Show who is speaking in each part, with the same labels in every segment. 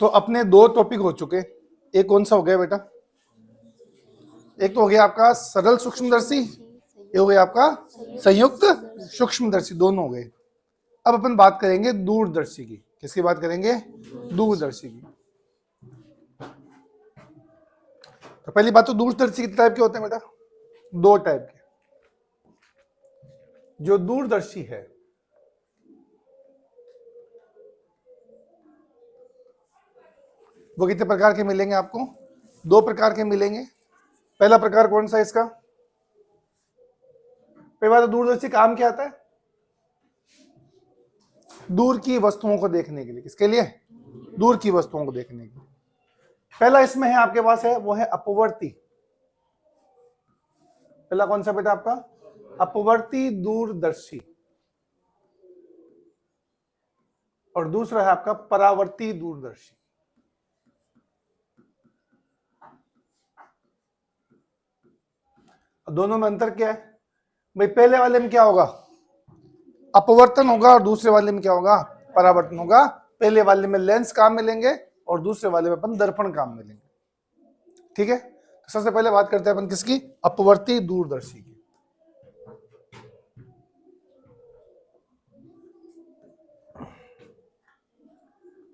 Speaker 1: तो अपने दो टॉपिक हो चुके। एक कौन सा हो गया बेटा? एक तो हो गया आपका सरल सूक्ष्मदर्शी, ये हो गया आपका संयुक्त सूक्ष्मदर्शी, दोनों हो गए। अब अपन बात करेंगे दूरदर्शी की। किसकी बात करेंगे? दूरदर्शी की। तो पहली बात तो दूरदर्शी कितने टाइप के होते हैं बेटा? दो टाइप के। जो दूरदर्शी है वो कितने प्रकार के मिलेंगे आपको? दो प्रकार के मिलेंगे। पहला प्रकार कौन सा है इसका? पहली बात तो दूरदर्शी काम क्या आता है? दूर की वस्तुओं को देखने के लिए। किसके लिए? दूर की वस्तुओं को देखने के लिए। पहला इसमें है आपके पास है, वो है अपवर्ती। पहला कौन सा बेटा आपका? अपवर्ती दूरदर्शी। और दूसरा है आपका परावर्ती दूरदर्शी। दोनों में अंतर क्या है भाई? पहले वाले में क्या होगा? अपवर्तन होगा, और दूसरे वाले में क्या होगा? परावर्तन होगा। पहले वाले में लेंस काम मिलेंगे और दूसरे वाले में अपन दर्पण काम मिलेंगे। ठीक है, तो सबसे पहले बात करते हैं अपन किसकी? अपवर्ती दूरदर्शी की।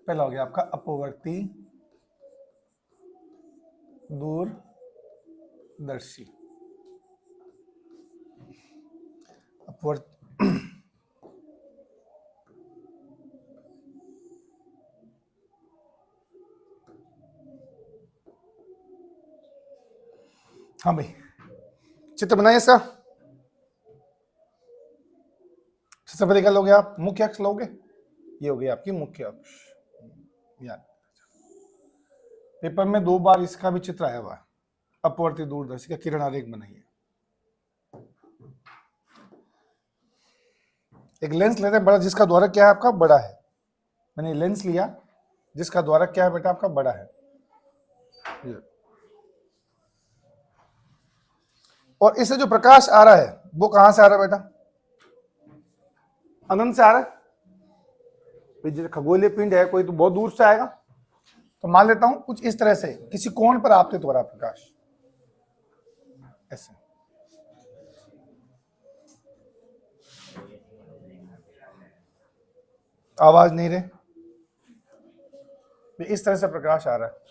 Speaker 1: पहला हो गया आपका अपवर्ती दूरदर्शी। अपवर्त हाँ भाई, चित्र बनाइए इसका। सबसे पहले क्या लोगे आप? मुख्य अक्ष लोगे। ये हो गई आपकी मुख्य अक्ष। याद, पेपर में 2 बार इसका भी चित्र आया हुआ है। अपवर्ती दूरदर्शी का किरण आरेख बनाइए। एक लेंस लेते हैं बड़ा, जिसका द्वारा क्या है आपका? बड़ा है। मैंने लेंस लिया जिसका द्वारा क्या है बेटा आपका? बड़ा है। और इससे जो प्रकाश आ रहा है वो कहां से आ रहा है बेटा? अनंत से आ रहा है। जैसे खगोलीय पिंड है कोई, तो बहुत दूर से आएगा। तो मान लेता हूं कुछ इस तरह से, किसी कोण पर आपतित हो रहा प्रकाश, ऐसे। आवाज नहीं रहे, इस तरह से प्रकाश आ रहा है।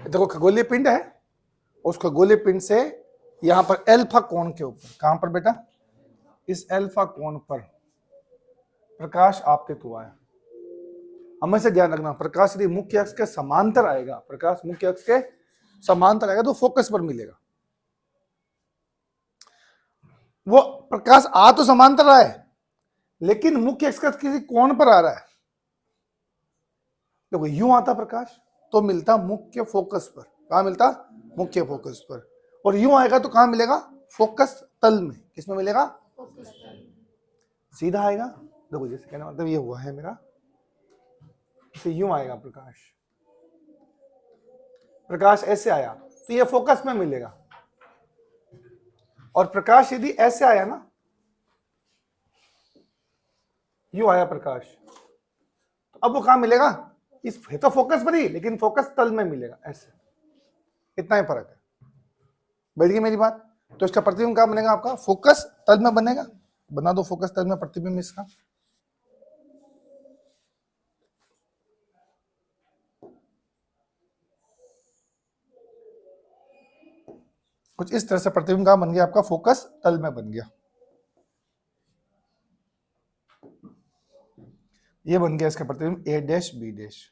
Speaker 1: देखो खगोलीय पिंड है, उस खगोलीय पिंड से यहां पर एल्फा कोण के ऊपर, कहां पर बेटा? इस एल्फा कोण पर प्रकाश आपतित हुआ है। हमेशा ध्यान रखना, प्रकाश यदि मुख्य अक्ष के समांतर आएगा, प्रकाश मुख्य अक्ष के समांतर आएगा तो फोकस पर मिलेगा। वो प्रकाश आ तो समांतर रहा है, लेकिन मुख्य अक्ष का किसी कोण पर आ रहा है। देखो यूं आता प्रकाश तो मिलता मुख्य फोकस पर। कहां मिलता? मुख्य फोकस पर। और यूं आएगा तो कहां मिलेगा? फोकस तल में। किसमें मिलेगा? सीधा आएगा। देखो जैसे कहना मतलब ये हुआ है मेरा, इसे यूं आएगा प्रकाश, प्रकाश ऐसे आया तो ये फोकस में मिलेगा। और प्रकाश यदि ऐसे आया ना, यूं आया प्रकाश, तो अब वो कहां मिलेगा? इस है तो फोकस पर ही, लेकिन फोकस तल में मिलेगा, ऐसे। इतना ही फर्क है। बैठ गई मेरी बात? तो इसका प्रतिबिंब कहां बनेगा आपका? फोकस तल में बनेगा। बना दो फोकस तल में प्रतिबिंब इसका। कुछ इस तरह से प्रतिबिंब कहां बन गया आपका? फोकस तल में बन गया। ये बन गया इसका प्रतिबिंब ए डैश बी डैश।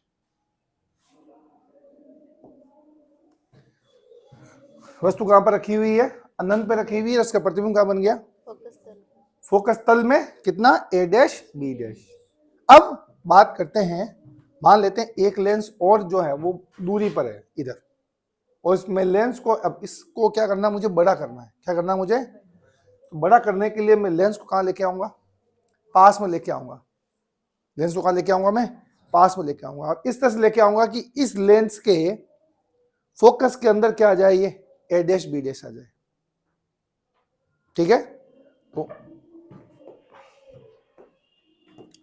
Speaker 1: वस्तु कहां पर रखी हुई है? अनंत पे रखी हुई है। इसका प्रतिबिंब कहां बन गया? फोकस तल में। कितना? ए डैश बी डैश। अब बात करते हैं, मान लेते हैं एक लेंस और जो है वो दूरी पर है इधर, और इसमें लेंस को, अब इसको क्या करना, मुझे बड़ा करना है। क्या करना मुझे? तो बड़ा करने के लिए मैं लेंस को कहां लेके आऊंगा? पास में लेके आऊंगा। लेंस को कहां लेके आऊंगा मैं? पास में लेके आऊंगा। इस तरह से लेके आऊंगा कि इस लेंस के फोकस के अंदर क्या आ जाए? ये ए डैश बी डैश आ जाए। ठीक है, तो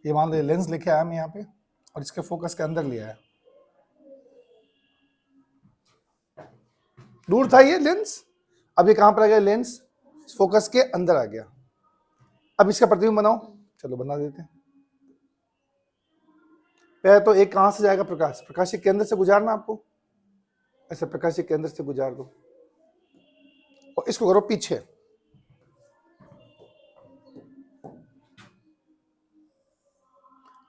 Speaker 1: ये मान लो लेंस लेके आया मैं यहाँ पे और इसके फोकस के अंदर ले आया। दूर था ये लेंस, अब ये कहां पर आ गया? लेंस फोकस के अंदर आ गया। अब इसका प्रतिबिंब बनाओ, चलो बना देते हैं। पहले तो एक कहां से जाएगा? प्रकाश, प्रकाश के केंद्र से गुजारना आपको, ऐसे प्रकाश के केंद्र से गुजार दो और इसको करो पीछे।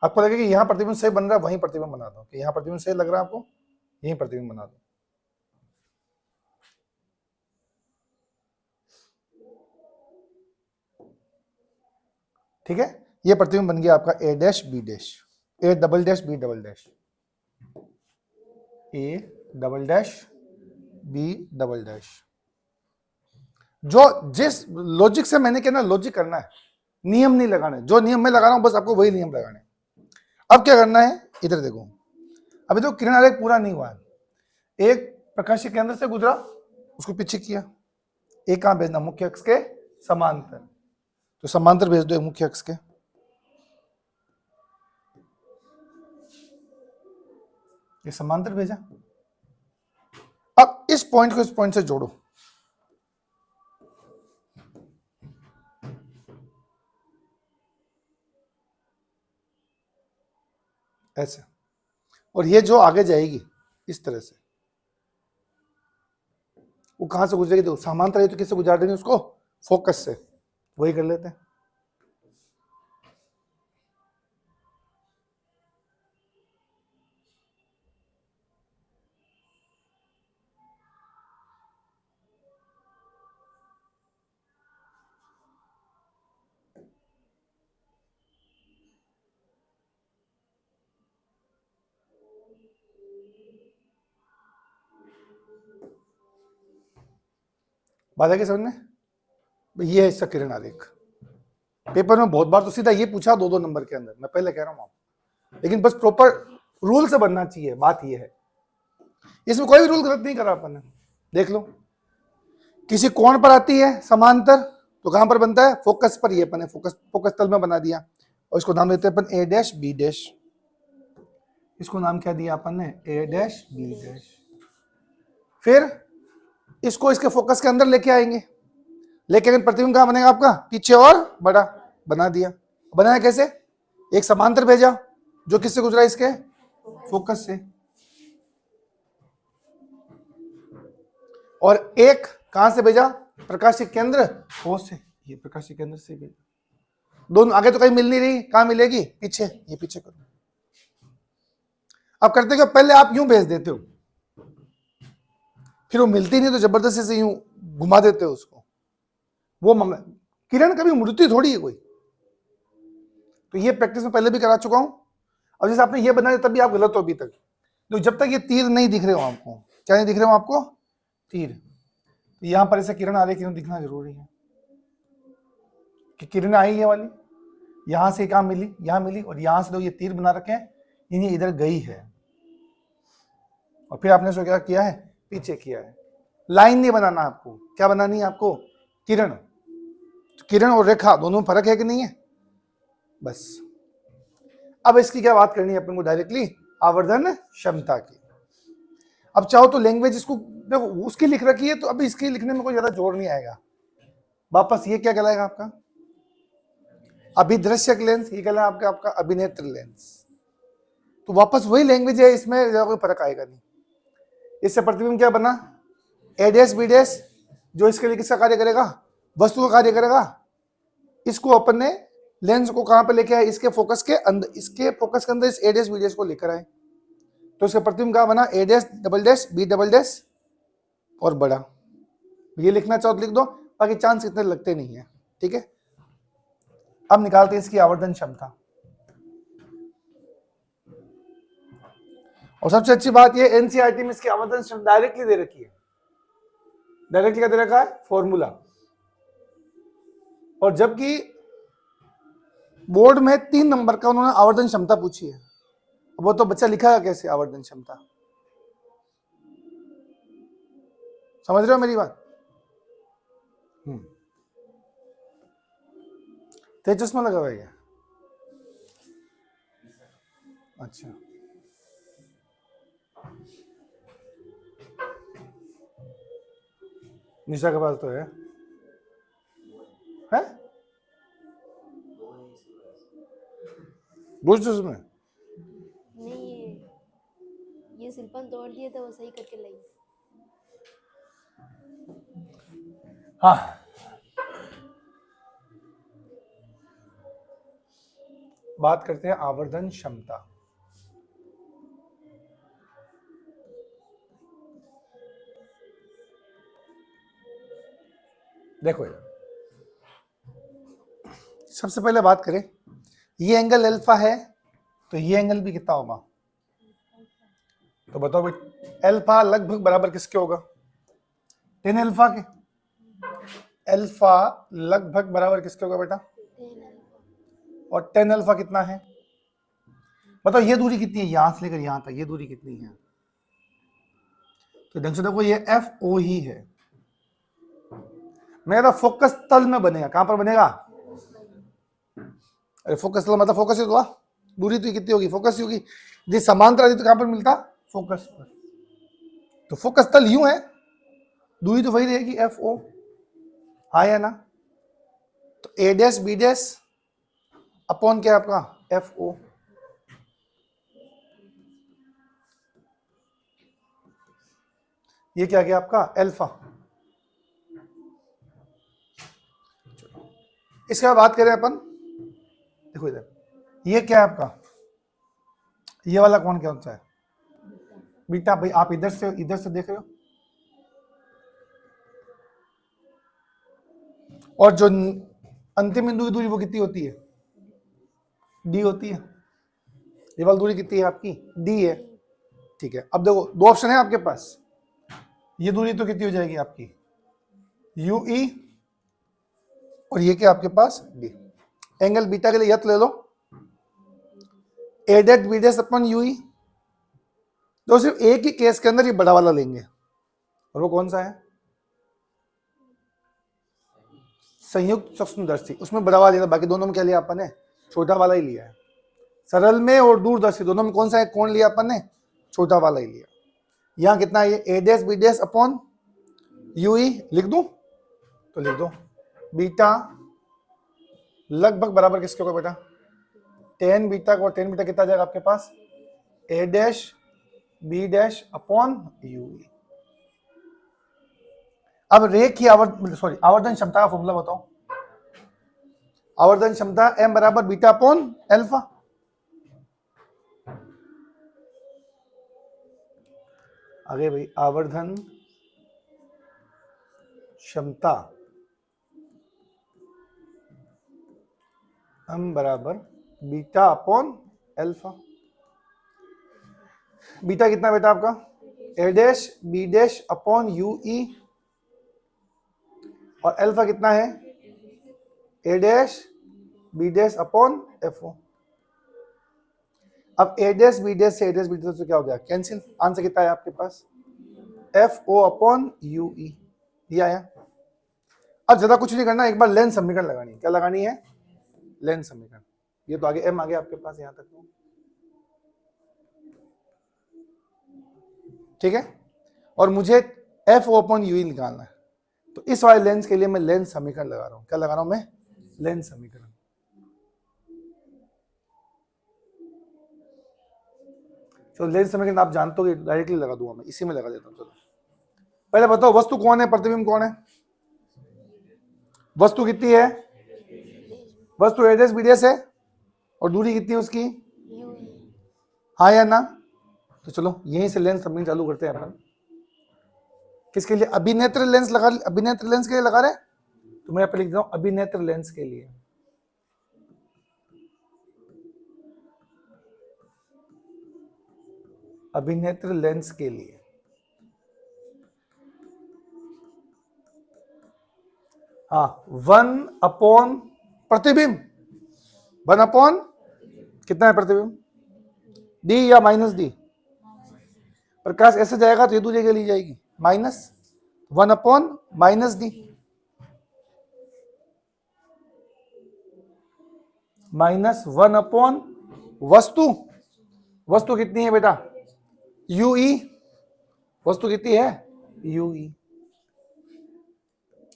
Speaker 1: आपको लगेगा कि यहां प्रतिबिंब सही बन रहा है, वहीं प्रतिबिंब बना दो। कि यहां प्रतिबिंब सही लग रहा है आपको, यहीं प्रतिबिंब बना दो। ठीक है, ये प्रतिबिंब बन गया आपका A dash B dash, A double dash B double dash, A double dash B double dash. जो जिस लॉजिक से मैंने कहना, लॉजिक करना है, नियम नहीं लगाने। जो नियम मैं लगा रहा हूं बस आपको वही नियम लगाने। अब क्या करना है, इधर देखो, अभी तो किरण आरेख पूरा नहीं हुआ है। एक प्रकाश के केंद्र से गुजरा, उसको पीछे किया, एक कहां भेजना? मुख्य अक्ष के समांतर। तो समांतर भेज दो मुख्य अक्ष के। ये समांतर भेजा। अब इस पॉइंट को इस पॉइंट से जोड़ो, ऐसे, और ये जो आगे जाएगी इस तरह से, वो कहां से गुजरेगी? तो समांतर है तो किससे गुजार देंगे उसको? फोकस से। वही कर लेते हैं। बात है कि समझ में? ये है इसका किरण आरेख। पेपर में बहुत बार तो सीधा ये पूछा 2-2 नंबर के अंदर, मैं पहले कह रहा हूं आपको, लेकिन बस प्रॉपर रूल से बनना चाहिए। बात ये है, इसमें कोई भी रूल गलत नहीं करा अपन ने। देख लो, किसी कोण पर आती है समांतर तो कहां पर बनता है? फोकस पर। ये अपन ने फोकस तल में बना दिया और इसको नाम देते हैं अपन ए डैश बी डैश। इसको नाम क्या दिया अपन ने? ए डैश बी डैश। फिर इसको इसके फोकस के अंदर लेके आएंगे, लेकिन प्रतिबिंब कहां बनेगा आपका? पीछे और बड़ा। बना दिया। बनाया कैसे? एक समांतर भेजा जो किससे गुजरा? इसके फोकस से। और एक कहां से भेजा? प्रकाश के केंद्र ओ से। ये प्रकाश के केंद्र से भेजा। दोनों आगे तो कहीं मिल नहीं रही, कहां मिलेगी? पीछे। ये पीछे करो। अब करते क्या? पहले आप यूं भेज देते हो, फिर वो मिलती नहीं तो जबरदस्ती से यूं घुमा देते हो उसको। वो मामला, किरण कभी मुड़ती थोड़ी है कोई। तो ये प्रैक्टिस में पहले भी करा चुका हूं। अब जैसे आपने ये बनाया तब भी आप गलत हो अभी तक। तो जब तक ये तीर नहीं दिख रहे हो आपको, क्या नहीं दिख रहे हो आपको? तीर। तो यहां पर ऐसे किरण आ रही, किरण दिखना जरूरी है कि किरण आई ये वाली, यहां से कहां मिली? यहां मिली, और यहां से तो ये तीर बना रखे हैं, ये इधर गई है और फिर आपने इसको क्या किया है? पीछे किया है। लाइन नहीं बनाना आपको। क्या बनानी है आपको? किरण। तो किरण और रेखा दोनों में फर्क है कि नहीं है? बस। अब इसकी क्या बात करनी है अपन को? डायरेक्टली आवर्धन क्षमता की। अब चाहो तो लैंग्वेज इसको देखो, उसकी लिख रखी है तो अभी इसकी लिखने में कोई ज्यादा जोर नहीं आएगा। वापस ये क्या कहलाएगा आपका? अभिदृश्यक लेंस। ये कहलाएगा आपका अभिनेत्र लेंस। तो वापस वही लैंग्वेज है, इसमें कोई फर्क आएगा नहीं। इससे प्रतिबिंब क्या बना? ए डैश बी डैश, जो इसके लिए किसका कार्य करेगा? वस्तु का कार्य करेगा। इसको अपन ने लेंस को कहां पे लेके आए? इसके फोकस के अंदर। इसके फोकस के अंदर इस ए डैश बी डैश को लेकर आए, तो इसका प्रतिबिंब क्या बना? A dash double dash B double dash और बड़ा। ये लिखना चाहो तो लिख दो, बाकी चांस इतने लगते नहीं है। ठीक है, अब निकालते हैं इसकी आवर्धन क्षमता। और सबसे अच्छी बात ये, एनसीईआरटी में इसकी आवर्धन क्षमता डायरेक्टली दे रखी है। डायरेक्टली क्या दे रखा है? फॉर्मूला। और जबकि बोर्ड में 3 नंबर का उन्होंने आवर्धन क्षमता पूछी है, वो तो बच्चा लिखा कैसे आवर्धन क्षमता? समझ रहे हो मेरी बात? तेज चश्मा लगा हुआ है क्या? अच्छा, निशा के पास तो है बुझ उसमें
Speaker 2: नहीं, ये सिलपन तोड़ दिए तो वो सही करके लाई।
Speaker 1: हाँ, बात करते हैं आवर्धन क्षमता। देखो यार, सबसे पहले बात करें, ये एंगल अल्फा है तो ये एंगल भी कितना होगा? तो बताओ भाई, अल्फा लगभग बराबर किसके होगा? टेन अल्फा के। अल्फा लगभग बराबर किसके होगा बेटा? और टेन अल्फा कितना है? बताओ ये दूरी कितनी है यहां से लेकर यहां तक, ये दूरी कितनी है? तो ढंग से देखो, ये एफ ओ ही है। मेरा फोकस तल में बनेगा। कहां पर बनेगा? अरे फोकस तल मतलब फोकस ही तो हुआ, दूरी तो कितनी होगी? फोकस ही होगी। यदि समांतर आदि तो कहां पर मिलता? फोकस पर। तो फोकस तल यूं है, दूरी तो वही रहेगी एफ ओ, हाँ या ना? तो A dash B dash upon क्या है आपका? F O. ये क्या गया आपका? अल्फा। इसके बाद बात करें अपन, देखो इधर, ये क्या है आपका? ये वाला कौन क्या होता है? बीटा। भाई आप इधर से देख रहे हो, और जो अंतिम बिंदु की दूरी वो कितनी होती है? डी होती है। ये वाली दूरी कितनी है आपकी? डी है। ठीक है, अब देखो दो ऑप्शन है आपके पास। ये दूरी तो कितनी हो जाएगी आपकी? यू ई, और ये क्या आपके पास? डी। एंगल बीटा के लिए यह ले लो, ए date B date upon you ई। तो सिर्फ एक ही केस के अंदर ये बड़ा वाला लेंगे, और वो कौन सा है? संयुक्त सूक्ष्मदर्शी। उसमें बड़ा वाला लिया, बाकी दोनों में क्या लिया अपन ने? छोटा वाला ही लिया है। सरल में और दूरदर्शी दोनों में कौन सा है? कौन लिया अपन ने? छोटा वाला ही लिया। यहां कितना है? ये A dash B dash upon U E. लिख दूं? तो लिख दो, बीटा लगभग बराबर किसके होगा बेटा? टेन बीटा को। टेन बीटा कितना जाएगा आपके पास? A dash B dash upon U E. अब रेख की आवर्धन क्षमता का फॉर्मूला बताओ। आवर्धन क्षमता एम बराबर बीटा अपॉन अल्फा। आगे भाई, आवर्धन क्षमता एम बराबर बीटा अपॉन अल्फा। बीटा कितना बेटा आपका? A dash B dash upon U E, और अल्फा कितना है? A dash B dash upon F O. अब ए डैश बी डैश से ए डैश बी डैश से क्या हो गया? कैंसिल। आंसर कितना है आपके पास? F O upon U E. ये आया। अब ज्यादा कुछ नहीं करना, एक बार लेंस समीकरण लगानी है। क्या लगानी है? लेंस समीकरण। ये तो आगे एम आ गया आपके पास यहां तक तो, ठीक है। और मुझे F O upon U E निकालना है, तो इस वाले लेंस के लिए मैं लेंस समीकरण लगा रहा हूं। क्या लगा रहा हूं मैं? लेंस समीकरण। चलो लेंस समीकरण आप जानते हो, डायरेक्टली लगा दूंगा मैं, इसी में लगा देता हूं। चलो पहले बताओ, वस्तु कौन है, प्रतिबिंब कौन है? वस्तु कितनी है? वस्तु ए डैश बी डैश है, और दूरी कितनी है उसकी? हाँ या ना? तो चलो यहीं से लेंस समीकरण चालू करते हैं अपन। किसके लिए? अभिनेत्र लेंस लगा, अभिनेत्र लेंस के लिए लगा रहे, तो मैं यहाँ पे लिख देता हूं अभिनेत्र लेंस के लिए। अभिनेत्र लेंस के लिए हाँ, 1 अपॉन प्रतिबिंब। 1 अपॉन कितना है प्रतिबिंब? डी या माइनस डी? प्रकाश ऐसे जाएगा तो ये दूरी के लिए जाएगी minus, 1 upon minus D, minus 1 upon वस्तु, वस्तु कितनी है बेटा, यूई, वस्तु कितनी है, यूई,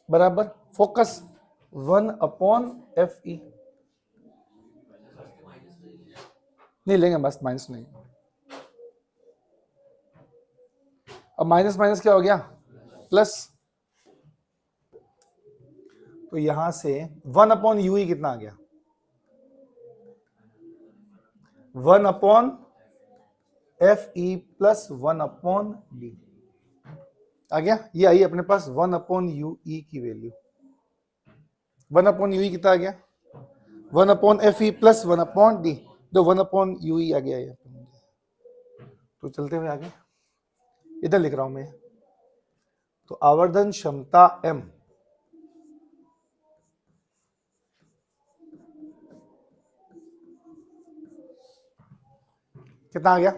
Speaker 1: बराबर फोकस 1 अपॉन एफ ई, नहीं लेंगे बस, माइनस नहीं, अब माइनस माइनस क्या हो गया, प्लस, तो यहां से 1 अपॉन यूई कितना आ गया, 1 upon F E plus 1 upon D आ गया, ये आई अपने पास 1 अपॉन यू ई की वैल्यू, 1 अपॉन यू ई कितना आ गया, 1 upon F E plus 1 upon D, तो 1 अपॉन यू ई आ गया ये, तो चलते हुए आगे इधर लिख रहा हूं मैं, तो आवर्धन क्षमता m कितना आ गया,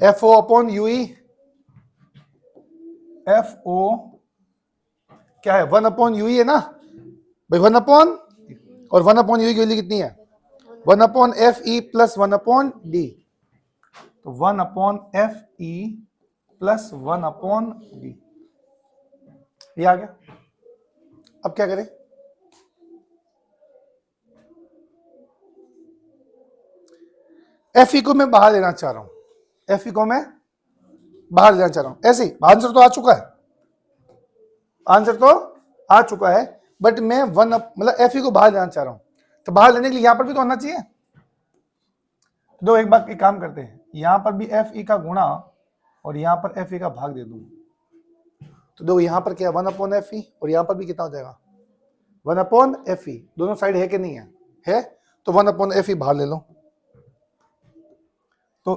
Speaker 1: F O upon U E, F O क्या है, 1 अपॉन यूई है ना भाई, 1 अपॉन, और 1 अपॉन यूई की वैल्यू कितनी है, 1 upon F E plus 1 upon D, तो 1 upon F E plus 1 upon D, ये आ गया। अब क्या करें, एफ ई को मैं बाहर लेना चाह रहा हूं, एफ ई को मैं बाहर लेना चाह रहा हूं, ऐसे ही आंसर तो आ चुका है, आंसर तो आ चुका है, बट मैं मतलब एफ ई को बाहर लेना चाह रहा हूं, तो बाहर लेने के लिए यहां पर भी तो आना चाहिए, तो एक बात, एक काम करते हैं, यहां पर भी एफ ई का गुणा और यहां पर एफ ई का भाग दे दूं, तो देखो यहां पर क्या, 1 अपॉन एफ ई, और यहां पर भी कितना हो जाएगा, 1 अपॉन एफ ई, दोनों साइड है कि नहीं है, है, तो 1 अपॉन एफ ई बाहर ले लो, तो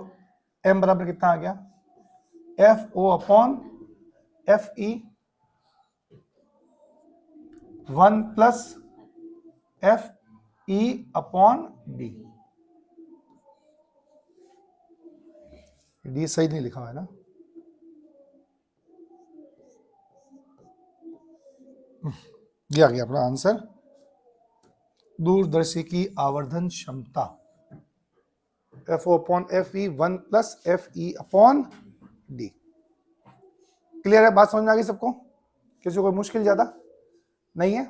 Speaker 1: m बराबर कितना आ गया, F O upon F E 1 plus F E upon D, D सही नहीं लिखा हुआ है ना, ये आ गया अपना आंसर, दूरदर्शी की आवर्धन क्षमता F O upon F E 1 plus F E upon D. Clear है, बात समझ में आ गई सबको, किसी को कोई मुश्किल ज्यादा नहीं है।